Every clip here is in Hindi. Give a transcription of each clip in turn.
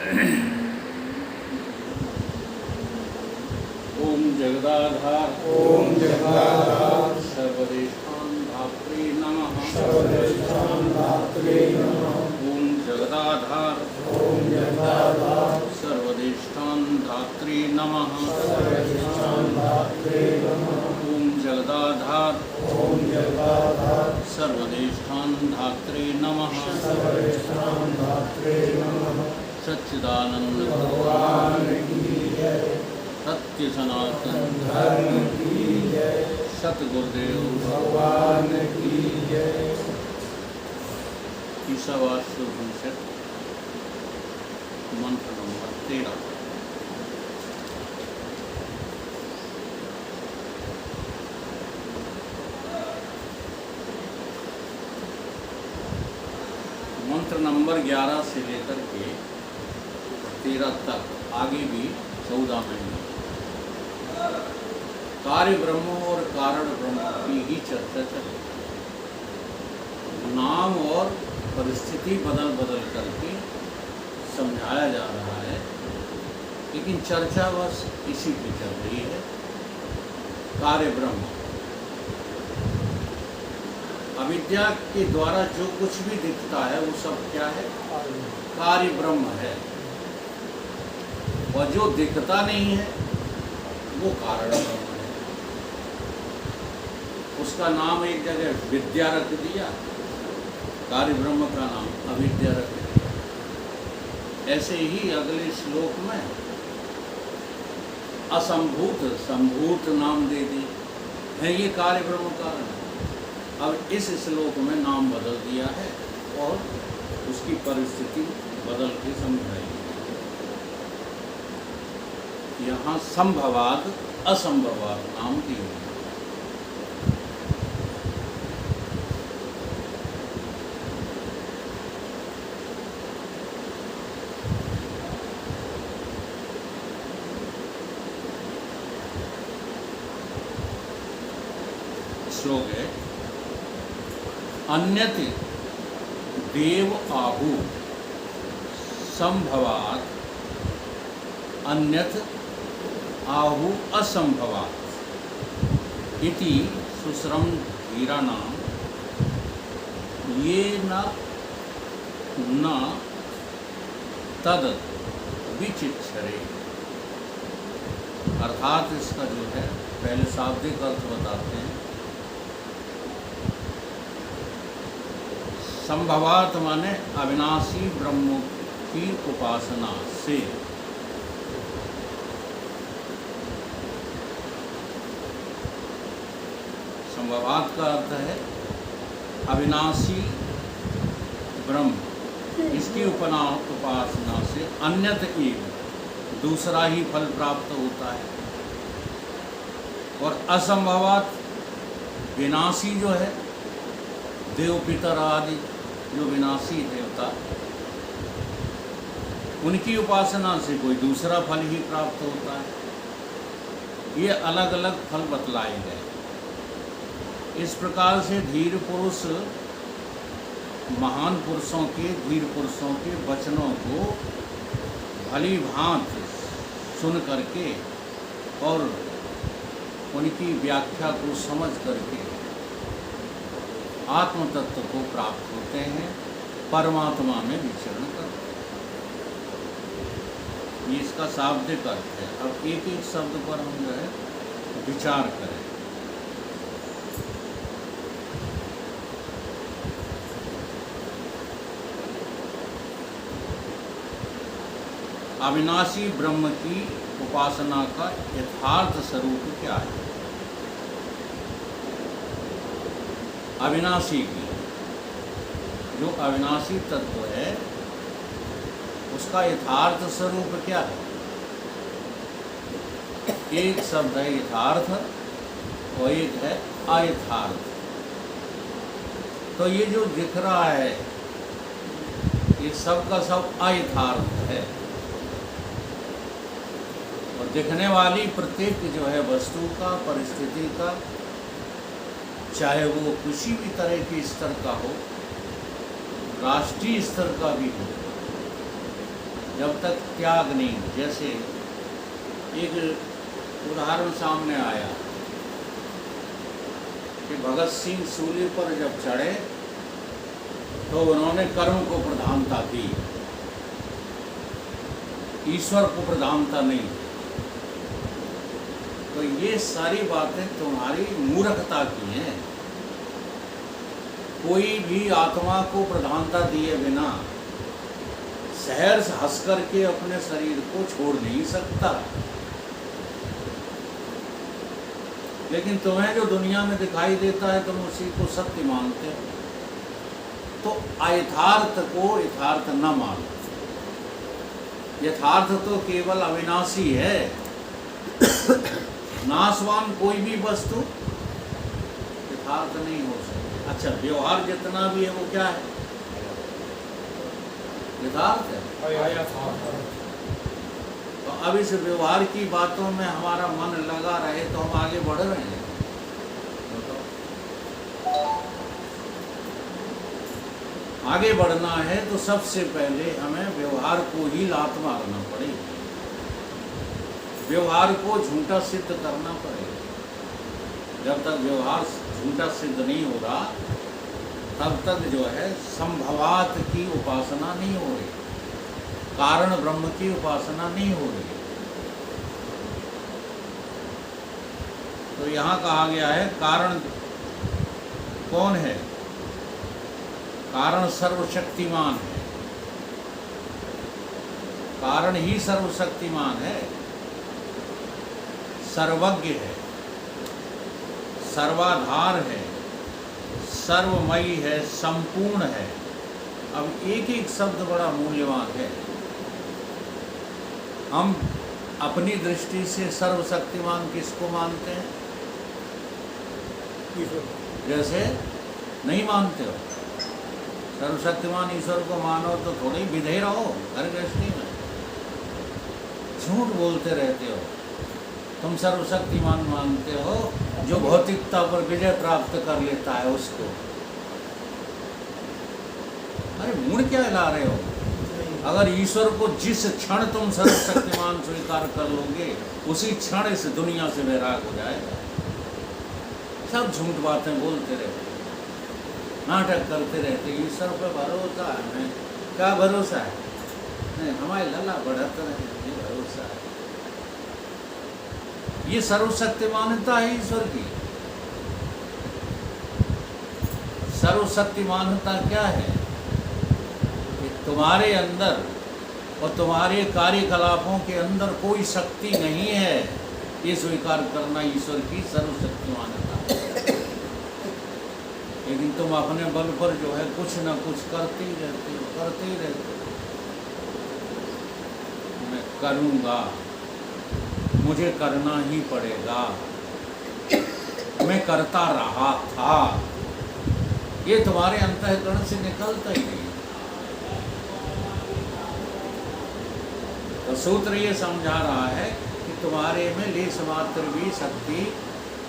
ओम जगदाधार ओम जगदाधार सर्वदेशान धात्री नमः। सर्वदेशान धात्रे नमः। ओम जगदाधार ओम जगदाधार सर्वदेशान धात्री नमः। सर्वदेशान धात्रे नमः। ओम जगदाधार ओम जगदाधार सर्वदेशान धात्री नमः। सर्वदेशान धात्रे नमः। सच्चिदानंद भगवान की जय। सत्य सनातन धर्म की जय। सतगुरुदेव भगवान की जय। ईशावास्योपनिषद मंत्र नंबर 13। मंत्र नंबर 11 से लेकर के 13 तक, आगे भी 14 महीने कार्य ब्रह्म और कारण ब्रह्म की ही चर्चा चली। नाम और परिस्थिति बदल बदल करके समझाया जा रहा है, लेकिन चर्चा बस इसी की चल रही है। कार्य ब्रह्म, अविद्या के द्वारा जो कुछ भी दिखता है वो सब क्या है? कार्य ब्रह्म है। और जो दिखता नहीं है वो कारण ब्रह्म है। उसका नाम एक जगह विद्या रख दिया, कार्य ब्रह्म का नाम अविद्या रख दिया। ऐसे ही अगले श्लोक में असंभूत संभूत नाम दे दी है, ये कार्य ब्रह्म कारण है। अब इस श्लोक में नाम बदल दिया है और उसकी परिस्थिति बदल के समझाई है। यहाँ संभवाद असंभवाद नाम दिए हैं। श्लोक है, अन्यत देव आहु संभवात अन्यत आहु असंभवात इति सुश्रम धीराणाम ये न तद विचिक्षरे। अर्थात इसका जो है पहले शाब्दिक अर्थ बताते हैं। संभवात माने अविनाशी ब्रह्म की उपासना से। संभवात का अर्थ है अविनाशी ब्रह्म, इसकी उपासना से अन्यत एक दूसरा ही फल प्राप्त होता है। और असंभवात विनाशी जो है, देव पितर आदि जो विनाशी देवता, उनकी उपासना से कोई दूसरा फल ही प्राप्त होता है। ये अलग अलग फल बतलाए गए। इस प्रकार से धीर पुरुष महान पुरुषों के, धीर पुरुषों के वचनों को भली भांति सुन करके और उनकी व्याख्या को समझ करके आत्म तत्व को प्राप्त होते हैं, परमात्मा में विचरण करते हैं। ये इसका शाब्दिक अर्थ है। अब एक एक शब्द पर हम जो है विचार करें। अविनाशी ब्रह्म की उपासना का यथार्थ स्वरूप क्या है? अविनाशी की, जो अविनाशी तत्व है उसका यथार्थ स्वरूप क्या है? एक शब्द है यथार्थ और एक है अयथार्थ। तो ये जो दिख रहा है ये सब का सब अयथार्थ है। और दिखने वाली प्रत्येक जो है वस्तु का, परिस्थिति का, चाहे वो किसी भी तरह के स्तर का हो, राष्ट्रीय स्तर का भी हो, जब तक त्याग नहीं। जैसे एक उदाहरण सामने आया कि भगत सिंह सूली पर जब चढ़े तो उन्होंने कर्म को प्रधानता दी, ईश्वर को प्रधानता नहीं। तो ये सारी बातें तुम्हारी मूर्खता की हैं। कोई भी आत्मा को प्रधानता दिए बिना सहर्ष हंस करके अपने शरीर को छोड़ नहीं सकता। लेकिन तुम्हें जो दुनिया में दिखाई देता है तुम उसी को सत्य मानते हो। तो अयथार्थ को यथार्थ न मानो। यथार्थ तो केवल अविनाशी है। नाशवान कोई भी वस्तु यथार्थ नहीं हो सकती। अच्छा, व्यवहार जितना भी है वो क्या है? यथार्थ है। तो अब इस व्यवहार की बातों में हमारा मन लगा रहे तो हम आगे बढ़ रहे हैं। आगे बढ़ना है तो सबसे पहले हमें व्यवहार को ही लात मारना पड़ेगी, व्यवहार को झूठा सिद्ध करना पड़ेगा। जब तक व्यवहार झूठा सिद्ध नहीं हो रहा तब तक जो है संभवात की उपासना नहीं हो रही, कारण ब्रह्म की उपासना नहीं हो रही। तो यहाँ कहा गया है कारण कौन है? कारण सर्वशक्तिमान है। कारण ही सर्वशक्तिमान है, सर्वज्ञ है, सर्वाधार है, सर्वमयी है, संपूर्ण है। अब एक एक शब्द बड़ा मूल्यवान है। हम अपनी दृष्टि से सर्वशक्तिमान किसको मानते हैं? जैसे नहीं मानते हो सर्वशक्तिमान ईश्वर को मानो तो थोड़ी विधेय रहो। हर गृहस्थी में झूठ बोलते रहते हो। तुम सर्वशक्तिमान मानते हो जो भौतिकता पर विजय प्राप्त कर लेता है उसको। अरे मुड़ क्या ला रहे हो? अगर ईश्वर को जिस क्षण तुम सर्वशक्तिमान स्वीकार कर लोगे उसी क्षण इस दुनिया से वैराग हो जाएगा। सब झूठ बातें बोलते रहते, नाटक करते रहते। ईश्वर पर भरोसा है, हमें क्या भरोसा है? नहीं, हमारे लल्ला बढ़त नहीं, भरोसा है। ये सर्वशक्तिमानता है ईश्वर की। सर्वशक्तिमानता क्या है? कि तुम्हारे अंदर और तुम्हारे कार्यकलापों के अंदर कोई शक्ति नहीं है, ये स्वीकार करना ईश्वर की सर्वशक्तिमानता है। लेकिन तुम अपने बल पर जो है कुछ ना कुछ करते ही रहते हो, करते ही रहते हो। मैं करूँगा, मुझे करना ही पड़ेगा, मैं करता रहा था, ये तुम्हारे अंतःकरण से निकलता ही नहीं। तो सूत्र ये समझा रहा है कि तुम्हारे में लेश मात्र भी शक्ति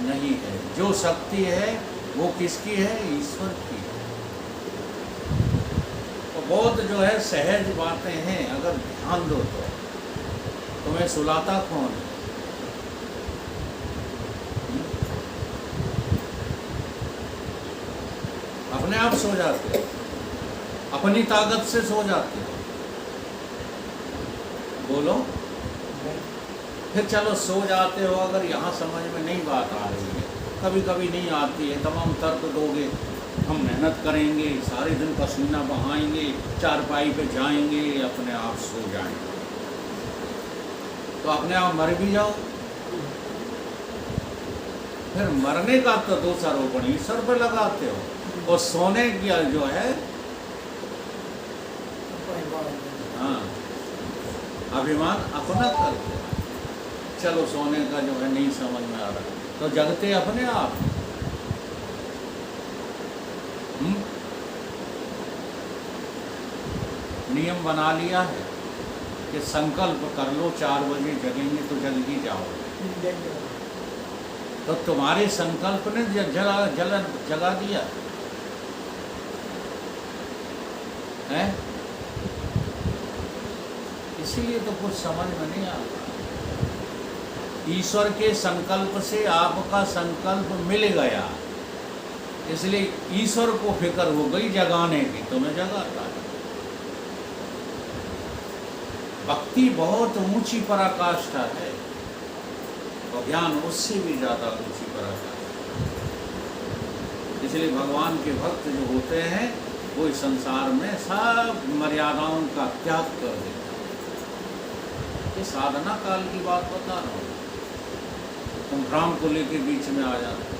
नहीं है। जो शक्ति है वो किसकी है? ईश्वर की। तो बहुत जो है सहज बातें हैं, अगर ध्यान दो तो। तुम्हें सुलाता कौन है? अपने आप सो जाते हो, अपनी ताकत से सो जाते हो। बोलो, फिर चलो सो जाते हो। अगर यहाँ समझ में नहीं बात आ रही है, कभी कभी नहीं आती है, तमाम तर्क दोगे, हम मेहनत करेंगे, सारे दिन पसीना बहाएंगे, चारपाई पे जाएंगे, अपने आप सो जाएंगे। तो अपने आप मर भी जाओ। फिर मरने का तो दोषारोपण ईश्वर पर लगाते हो, और सोने की जो है हाँ अभिमान अपना करते हो। चलो सोने का जो है नहीं समझ में आ रहा तो जगते अपने आप। नियम बना लिया है कि संकल्प कर लो 4 बजे जगेंगे तो जग ही जाओगे। तो तुम्हारे संकल्प ने जगा दिया है। इसीलिए तो कुछ समझ में नहीं आता। ईश्वर के संकल्प से आपका संकल्प मिल गया, इसलिए ईश्वर को फिक्र हो गई जगाने की, तुम्हें जगाता है। भक्ति बहुत ऊंची पराकाष्ठा है और ज्ञान उससे भी ज्यादा ऊंची पराकाष्ठा। इसलिए भगवान के भक्त जो होते हैं वो इस संसार में सब मर्यादाओं का त्याग कर देते हैं। ये साधना काल की बात बता रहा हूँ। तुम भ्राम को लेके बीच में आ जाते हो।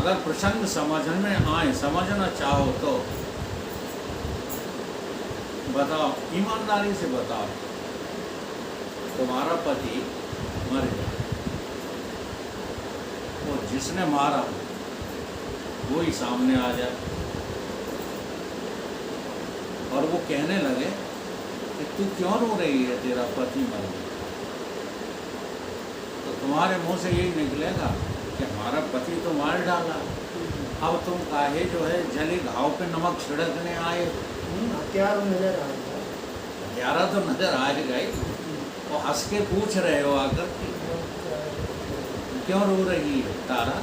अगर प्रसंग समझने आए, समझना चाहो तो बताओ, ईमानदारी से बताओ, तुम्हारा पति मर गया, तो जिसने मारा वो ही सामने आ जाए और वो कहने लगे कि तू क्यों रो रही है, तेरा पति मर गया, तो तुम्हारे मुंह से यही निकलेगा कि हमारा पति तो मार डाला, अब तुम काहे जो है जले घाव पे नमक छिड़कने आए। हथियार नजर आएगा, हथियारा तो नजर आएगा ही, और हंस के पूछ रहे हो आकर कि क्यों रो रही है तारा,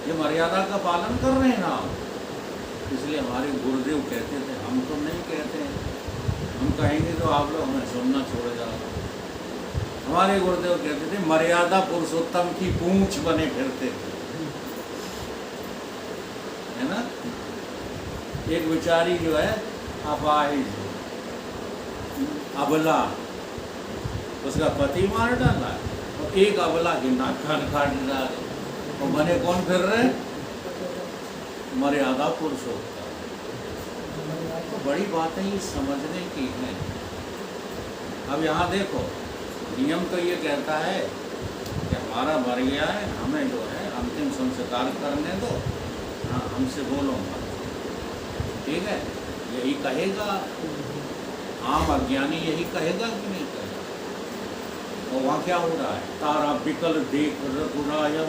ये मर्यादा का पालन कर रहे हैं ना। इसलिए हमारे गुरुदेव कहते थे, हम तो नहीं कहते हैं, हम कहेंगे तो आप लोग हमें सुनना छोड़ जाओ। हमारे गुरुदेव कहते थे मर्यादा पुरुषोत्तम की पूंछ बने फिरते थे, है ना। एक बेचारी जो है अपाहिज, अबला, उसका पति मार डाला और एक अबला की नाक कान काट डाला, तो बने कौन फिर रहे, मर्यादा पुरुषोत्तम। तो बड़ी बातें ये समझने की हैं। अब यहाँ देखो, नियम तो ये कहता है कि हमारा मर गया है, हमें जो है अंतिम संस्कार करने दो, हाँ हमसे बोलो मत, ठीक है, यही कहेगा। आम अज्ञानी यही कहेगा कि नहीं कहेगा। और वहाँ क्या हो रहा है, तारा बिकल देख रघुराया,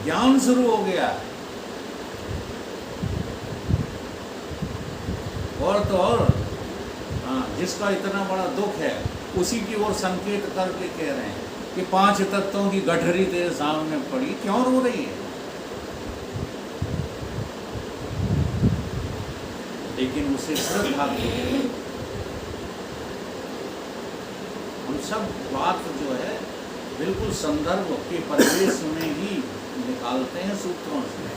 ज्ञान शुरू हो गया है। और तो और हाँ, जिसका इतना बड़ा दुख है उसी की ओर संकेत करके कह रहे हैं कि 5 तत्वों की गठरी तेरे सामने पड़ी, क्यों रो रही है। लेकिन उसे श्रद्धा के हम सब बात जो है बिल्कुल संदर्भ के परिवेश में ही निकालते हैं सूत्रों से।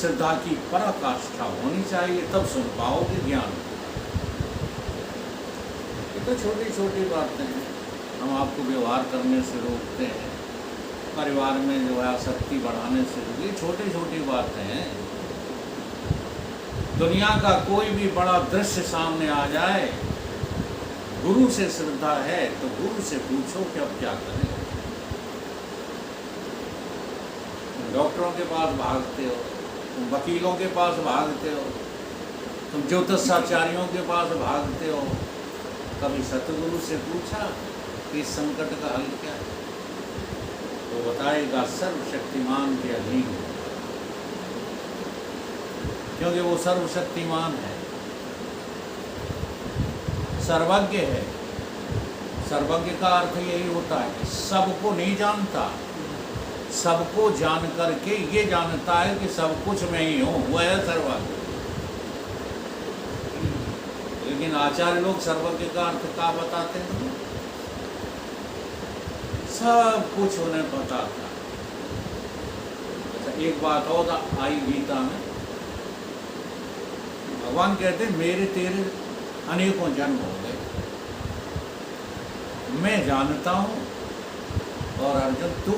श्रद्धा की पराकाष्ठा होनी चाहिए, तब सुन पाओगे ज्ञान। ये तो छोटी छोटी बातें हैं, हम आपको व्यवहार करने से रोकते हैं, परिवार में जो है आसक्ति बढ़ाने से, ये छोटी छोटी बातें हैं। दुनिया का कोई भी बड़ा दृश्य सामने आ जाए, गुरु से श्रद्धा है तो गुरु से पूछो कि अब क्या करें। डॉक्टरों के पास भागते हो, तुम वकीलों के पास भागते हो, तुम ज्योतिषाचार्यों के पास भागते हो, कभी सतगुरु से पूछा कि इस संकट का हल क्या है, तो बताएगा सर्वशक्तिमान के अधीन, क्योंकि वो सर्वशक्तिमान है, सर्वज्ञ है। सर्वज्ञ का अर्थ यही होता है कि सबको नहीं जानता, सबको जान करके ये जानता है कि सब कुछ मैं ही हूँ, वह है सर्वज्ञ। लेकिन आचार्य लोग सर्वज्ञ का अर्थ क्या बताते हैं, सब कुछ उन्हें पता था। अच्छा, एक बात और आई गीता में, भगवान कहते हैं मेरे तेरे अनेकों जन्म हो गए, मैं जानता हूँ और अर्जुन तू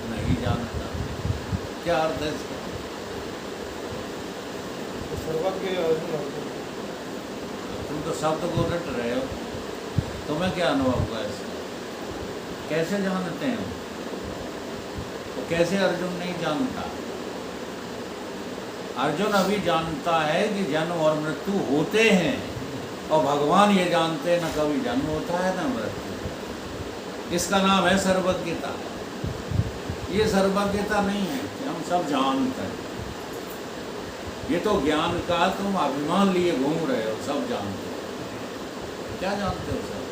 नहीं जानता। क्या अर्थ है इसका? सर्वज्ञ अर्जुन, तुम तो शब्द को रट रहे हो, तुम्हें क्या अनुभव हुआ इसका? कैसे जानते हैं? तो कैसे अर्जुन नहीं जानता? अर्जुन अभी जानता है कि जन्म और मृत्यु होते हैं, और भगवान ये जानते हैं न कभी जन्म होता है न मृत्यु। इसका नाम है सर्वज्ञता। ये सर्वज्ञता नहीं है कि हम सब जानते हैं। ये तो ज्ञान का तुम अभिमान लिए घूम रहे हो, सब जानते हो। क्या जानते हो सब?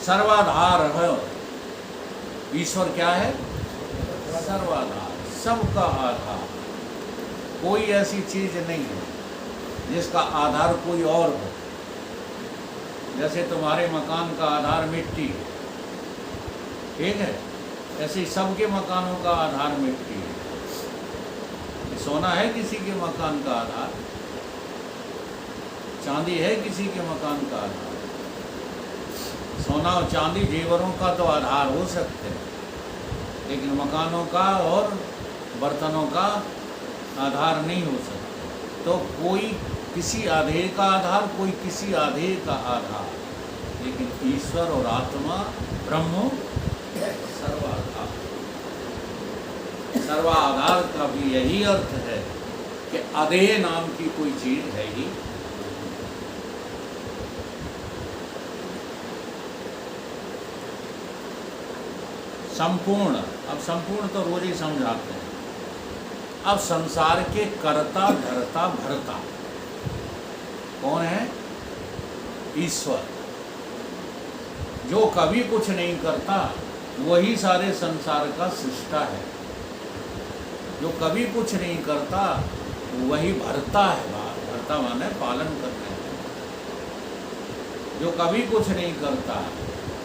सर्वाधार है ईश्वर। क्या है? सर्वाधार, सबका आधार। कोई ऐसी चीज नहीं है जिसका आधार कोई और हो। जैसे तुम्हारे मकान का आधार मिट्टी है, ठीक है, ऐसे सबके मकानों का आधार मिट्टी है। सोना है किसी के मकान का आधार, चांदी है किसी के मकान का आधार। सोना और चांदी जेवरों का तो आधार हो सकते हैं, लेकिन मकानों का और बर्तनों का आधार नहीं हो सकता। तो कोई किसी आधे का आधार, कोई किसी आधे का आधार, लेकिन ईश्वर और आत्मा ब्रह्म सर्वाधार। सर्वाधार का भी यही अर्थ है कि अधेय नाम की कोई चीज है ही। संपूर्ण, अब संपूर्ण तो रोज ही समझाते हैं। अब संसार के कर्ता धर्ता भरता कौन है? ईश्वर। जो कभी कुछ नहीं करता वही सारे संसार का सृष्टा है। जो कभी कुछ नहीं करता वही भरता है। भरता माने पालन करने वाला। जो कभी कुछ नहीं करता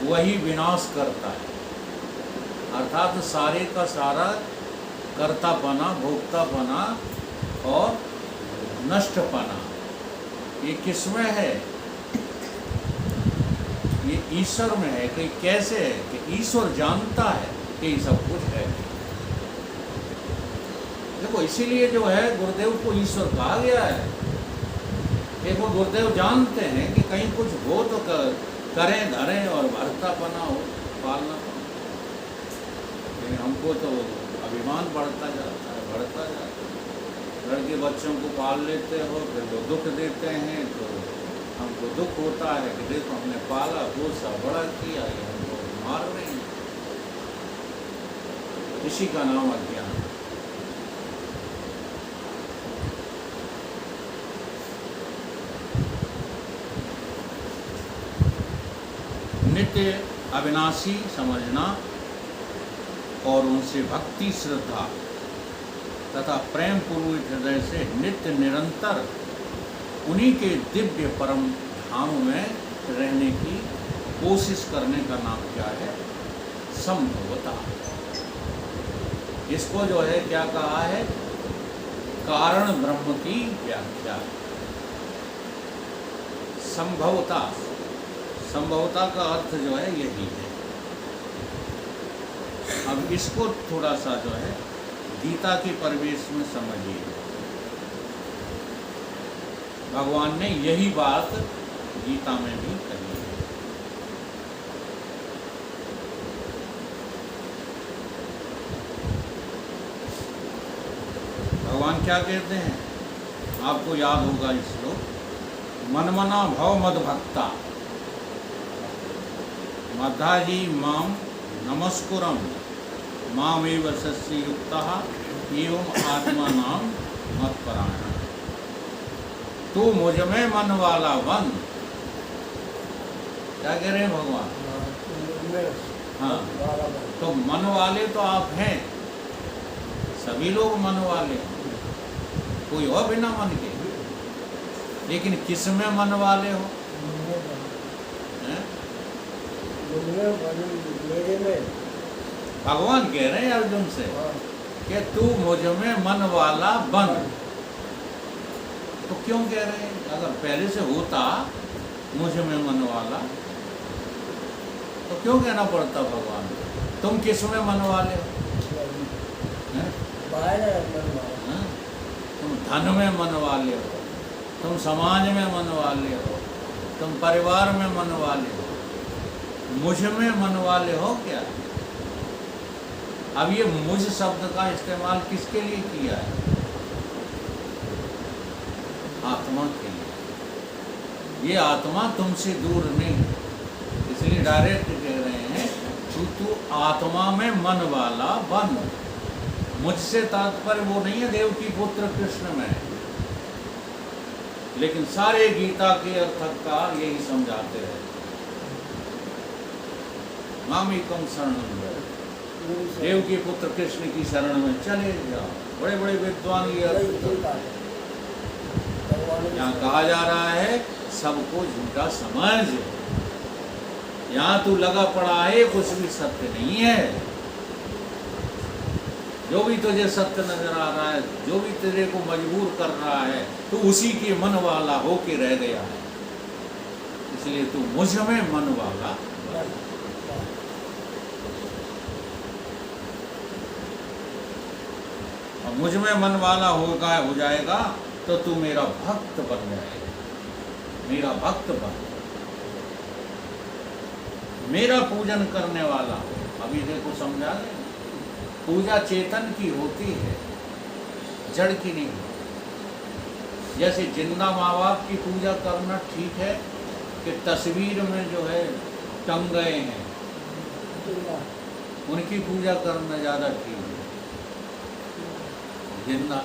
वही विनाश करता है। अर्थात सारे का सारा कर्तापना, भोक्तापना और नष्टपना ये किसमें है? ये ईश्वर में है। कि कैसे है? कि ईश्वर जानता है कि ये सब कुछ है। देखो, इसीलिए जो है गुरुदेव को ईश्वर कहा गया है। देखो, गुरुदेव जानते हैं कि कहीं कुछ हो तो करें धरें और भरतापना हो, पालना। लेकिन हमको तो अभिमान बढ़ता जाता है, बढ़ता जाता है। लड़के बच्चों को पाल लेते हो, फिर वो दुख देते हैं तो हमको दुख होता है कि देखो हमने पाला, पोसा, बड़ा किया, ये हमको मार रहे हैं। इसी का नाम अज्ञान। नित्य अविनाशी समझना और उनसे भक्ति, श्रद्धा तथा प्रेम पूर्वक हृदय से नित्य निरंतर उन्हीं के दिव्य परम धाम में रहने की कोशिश करने का नाम क्या है? संभवता। इसको जो है क्या कहा है? कारण ब्रह्म की व्याख्या। संभवता, संभवता का अर्थ जो है यही है। अब इसको थोड़ा सा जो है गीता के परिवेश में समझिए। भगवान ने यही बात गीता में भी कही है। भगवान क्या कहते हैं? आपको याद होगा इस श्लोक, मनमना भव मद भक्ता मद्धाजी माम नमस्कुरम मामेव सस्य युक्तः एवं आत्मा नाम मत्परायण। तू मुझ में मन वाला बन। क्या कह रहे हैं भगवान? हाँ, तो मन वाले तो आप हैं, सभी लोग मन वाले हैं, कोई हो बिना मन के। लेकिन किस में मन वाले हो? मेरे में भगवान कह रहे हैं अर्जुन से कि तू मुझ में मन वाला बन। तो क्यों कह रहे हैं? अगर पहले से होता मुझ में मन वाला तो क्यों कहना पड़ता भगवान? तुम किस में मन वाले हो? तुम धन में मन वाले हो, तुम समाज में मन वाले हो, तुम परिवार में मन वाले हो, मुझ में मन वाले हो क्या? अब ये मुझ शब्द का इस्तेमाल किसके लिए किया है? आत्मा के लिए। ये आत्मा तुमसे दूर नहीं, इसलिए डायरेक्ट कह रहे हैं तू आत्मा में मन वाला बन। मुझसे तात्पर्य वो नहीं है देव की पुत्र कृष्ण में, लेकिन सारे गीता के अर्थकार यही समझाते हैं, मामेकम शरणं व्रज, देव के पुत्र कृष्ण की शरण में चले जाओ। बड़े बड़े विद्वान ये यहाँ कहा जा रहा है सबको झूठा समझ, यहाँ तू लगा पड़ा है, कुछ भी सत्य नहीं है। जो भी तुझे सत्य नजर आ रहा है, जो भी तेरे को मजबूर कर रहा है, तू उसी के मन वाला होके रह गया है। इसलिए तू मुझ में मन वाला बन। और मुझ में मन वाला हो जाएगा तो तू मेरा भक्त बन जाएगा। मेरा भक्त बन, मेरा पूजन करने वाला। अभी देखो समझा ले, पूजा चेतन की होती है, जड़ की नहीं होती। जैसे जिंदा माँ बाप की पूजा करना ठीक है कि तस्वीर में जो है टंग गए हैं उनकी पूजा करना ज़्यादा ठीक है। जिंदा